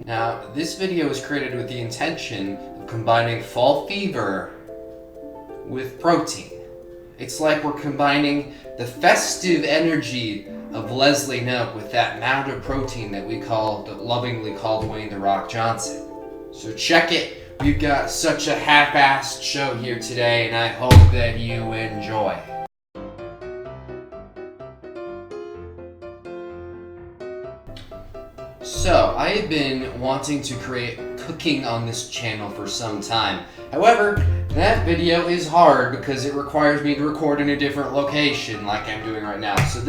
Now, this video was created with the intention of combining fall fever with protein. It's like we're combining the festive energy of Leslie Knope with that amount of protein that we lovingly call Dwaine "The Rock" Johnson. So check it. We've got such a half-assed show here today, and I hope that you enjoy. So, I have been wanting to create cooking on this channel for some time. However, that video is hard because it requires me to record in a different location like I'm doing right now. So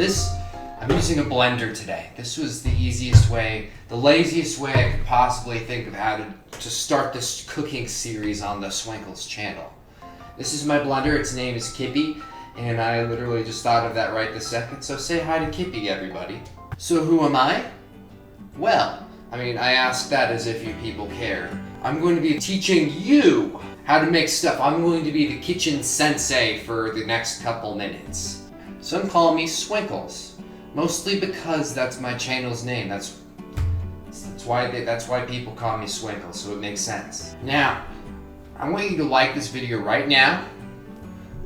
I'm using a blender today. This was the easiest way, the laziest way I could possibly think of how to start this cooking series on the Swinkles channel. This is my blender, its name is Kippy, and I literally just thought of that right this second, so say hi to Kippy, everybody. So who am I? Well, I ask that as if you people care. I'm going to be teaching you how to make stuff. I'm going to be the kitchen sensei for the next couple minutes. Some call me Swinkles, mostly because that's my channel's name. That's why people call me Swinkles, so it makes sense. Now, I want you to like this video right now,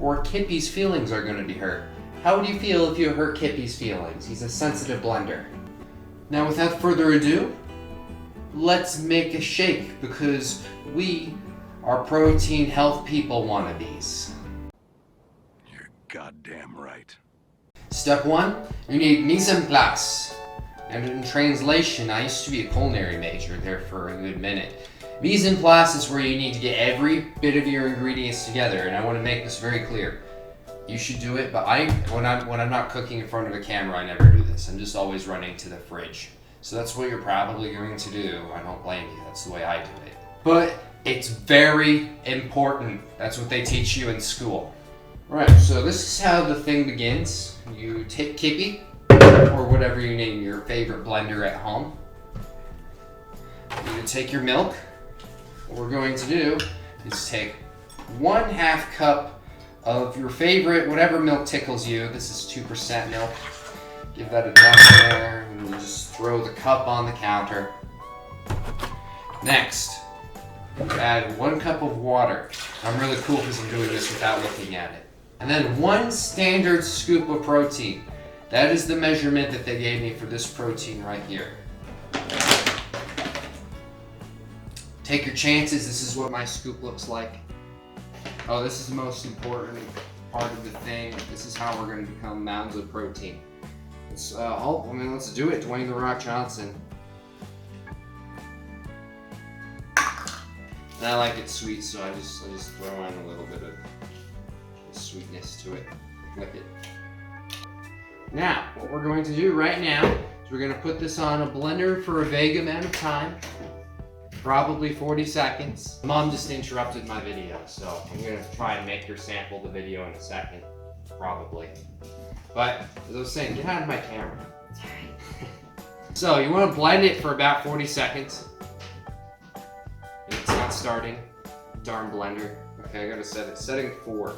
or Kippy's feelings are going to be hurt. How would you feel if you hurt Kippy's feelings? He's a sensitive blender. Now, without further ado, let's make a shake because we are protein health people wannabes. You're goddamn right. Step 1, you need mise en place. And in translation, I used to be a culinary major there for a good minute. Mise en place is where you need to get every bit of your ingredients together, and I want to make this very clear. You should do it, but when I'm not cooking in front of a camera, I never do this. I'm just always running to the fridge. So that's what you're probably going to do. I don't blame you. That's the way I do it. But it's very important. That's what they teach you in school. Right, so this is how the thing begins. You take Kippy, or whatever you name your favorite blender at home. You take your milk. What we're going to do is take 1/2 cup of your favorite, whatever milk tickles you. This is 2% milk. Give that a dump there, and you just throw the cup on the counter. Next, add 1 cup of water. I'm really cool because I'm doing this without looking at it. And then 1 standard scoop of protein. That is the measurement that they gave me for this protein right here. Take your chances. This is what my scoop looks like. Oh, this is the most important part of the thing. This is how we're going to become mounds of protein. Let's do it. Dwaine "The Rock" Johnson. And I like it sweet, so I just throw in a little bit of sweetness to it. Flip it. Now, what we're going to do right now is we're going to put this on a blender for a vague amount of time. Probably 40 seconds. Mom just interrupted my video, so I'm going to try and make her sample the video in a second. Probably. But, as I was saying, get out of my camera. So, you want to blend it for about 40 seconds. It's not starting. Darn blender. Okay, I gotta set it. Setting 4.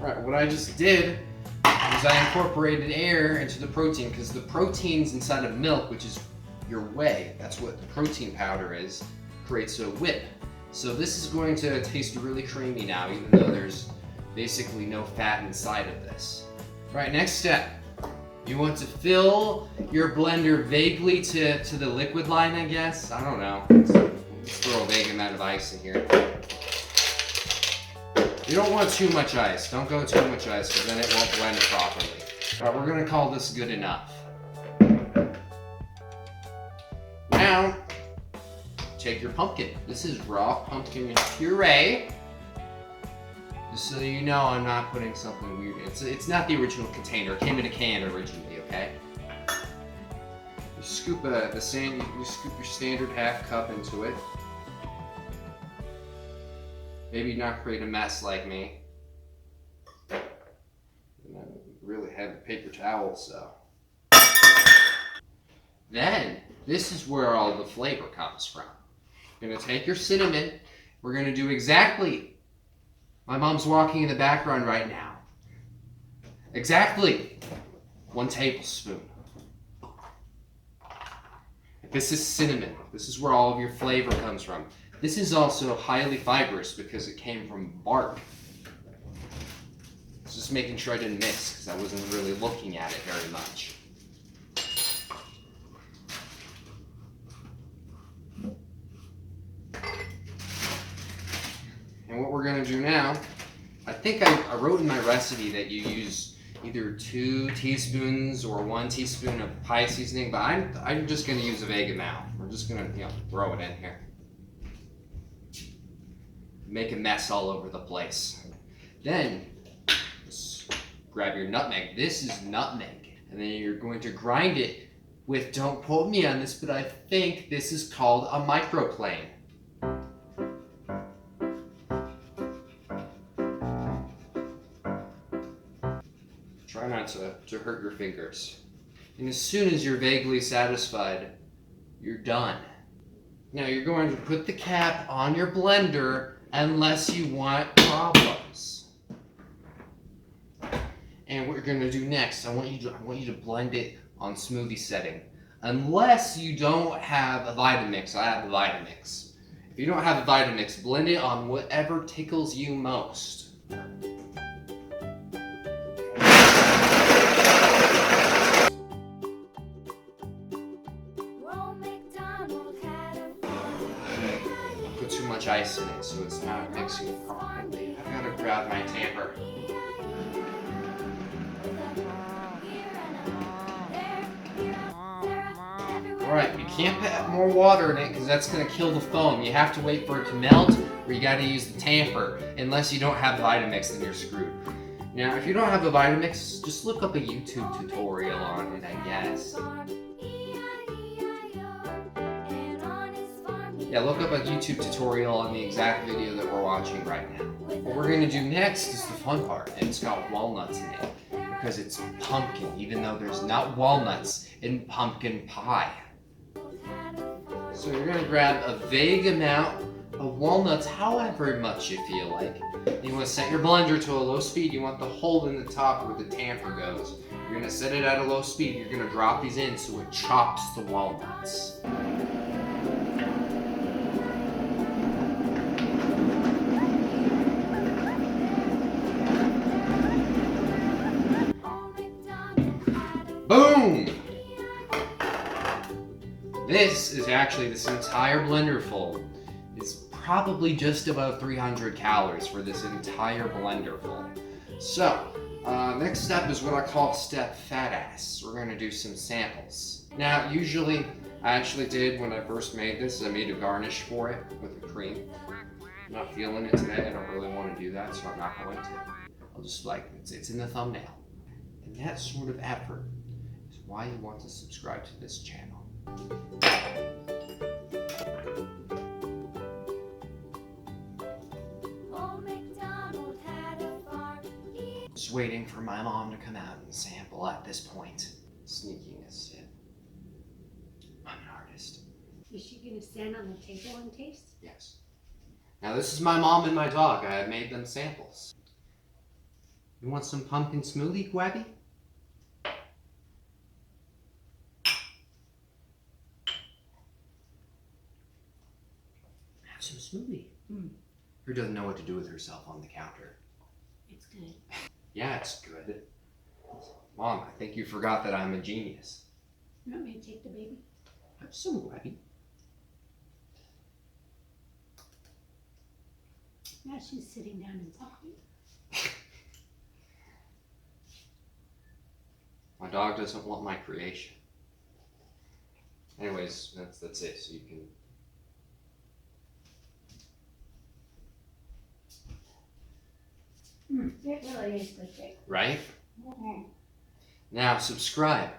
Alright, what I just did is I incorporated air into the protein, because the protein's inside of milk, which is your whey. That's what the protein powder is. Creates a whip. So this is going to taste really creamy now, even though there's basically no fat inside of this. Right, next step. You want to fill your blender vaguely to the liquid line, I guess. I don't know. Let's throw a vague amount of ice in here. You don't want too much ice. Don't go too much ice, because then it won't blend properly. Alright, we're going to call this good enough. Now, take your pumpkin. This is raw pumpkin puree. Just so you know, I'm not putting something weird in. It's not the original container. It came in a can originally, okay? You scoop you scoop your standard 1/2 cup into it. Maybe not create a mess like me. And I really have the paper towel, so. Then, this is where all the flavor comes from. You're gonna take your cinnamon. We're gonna do exactly. My mom's walking in the background right now. Exactly 1 tablespoon. This is cinnamon. This is where all of your flavor comes from. This is also highly fibrous because it came from bark. Just making sure I didn't mix because I wasn't really looking at it very much. And what we're going to do now, I think I wrote in my recipe that you use either 2 teaspoons or 1 teaspoon of pie seasoning, but I'm just going to use a vague amount. We're just going to throw it in here. Make a mess all over the place. Then, just grab your nutmeg. This is nutmeg. And then you're going to grind it with, don't quote me on this, but I think this is called a microplane. Try not to hurt your fingers. And as soon as you're vaguely satisfied, you're done. Now you're going to put the cap on your blender unless you want problems. And what you're going to do next, I want you to blend it on smoothie setting. Unless you don't have a Vitamix. I have a Vitamix. If you don't have a Vitamix, blend it on whatever tickles you most. Too much ice in it, so it's not mixing properly. I've got to grab my tamper. Alright, you can't put more water in it because that's going to kill the foam. You have to wait for it to melt, or you got to use the tamper. Unless you don't have Vitamix, then you're screwed. Now, if you don't have a Vitamix, just look up a YouTube tutorial on it, I guess. Yeah, look up a YouTube tutorial on the exact video that we're watching right now. What we're going to do next is the fun part, and it's got walnuts in it, because it's pumpkin, even though there's not walnuts in pumpkin pie. So you're going to grab a vague amount of walnuts, however much you feel like. You want to set your blender to a low speed. You want the hole in the top where the tamper goes. You're going to set it at a low speed. You're going to drop these in so it chops the walnuts. Boom! This is actually, this entire blender full is probably just about 300 calories for this entire blender full. So, next step is what I call step fat ass. We're going to do some samples. Now, usually, I actually did when I first made this, I made a garnish for it with the cream. I'm not feeling it today, I don't really want to do that, so I'm not going to. I'll just it's in the thumbnail. And that sort of effort is why you want to subscribe to this channel. Just waiting for my mom to come out and sample at this point. Sneakiness, yeah. I'm an artist. Is she going to stand on the table and taste? Yes. Now this is my mom and my dog. I have made them samples. You want some pumpkin smoothie, Gwabby? Have some smoothie. Who doesn't know what to do with herself on the counter? It's good. Yeah, it's good. Mom, I think you forgot that I'm a genius. You want me to take the baby? Have some, Gwabby. Now she's sitting down and talking. My dog doesn't want my creation. Anyways, that's it. So you can. It really is good, Jake. Right? Now subscribe.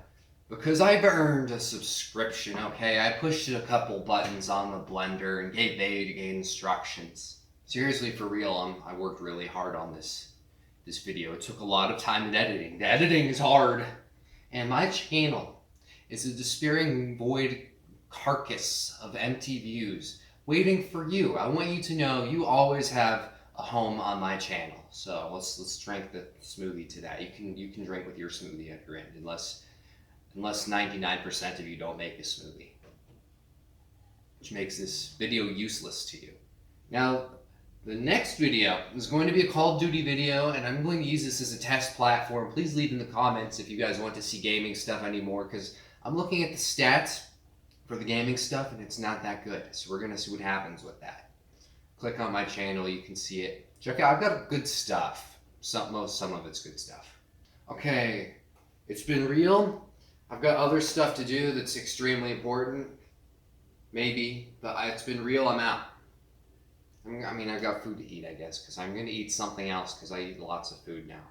Because I've earned a subscription, okay? I pushed a couple buttons on the blender and gave vague instructions. Seriously, for real, I worked really hard on this video. It took a lot of time in editing. The editing is hard. And my channel is a despairing void carcass of empty views waiting for you. I want you to know you always have a home on my channel. So let's drink the smoothie to that. You can drink with your smoothie at your end, unless 99% of you don't make a smoothie. which makes this video useless to you. Now, the next video is going to be a Call of Duty video, and I'm going to use this as a test platform. Please leave in the comments if you guys want to see gaming stuff anymore, because I'm looking at the stats for the gaming stuff, and it's not that good. So we're going to see what happens with that. Click on my channel, you can see it. Check out, I've got good stuff. Some of it's good stuff. Okay, it's been real. I've got other stuff to do that's extremely important. Maybe, but it's been real, I'm out. I mean, I've got food to eat, I guess, because I'm going to eat something else because I eat lots of food now.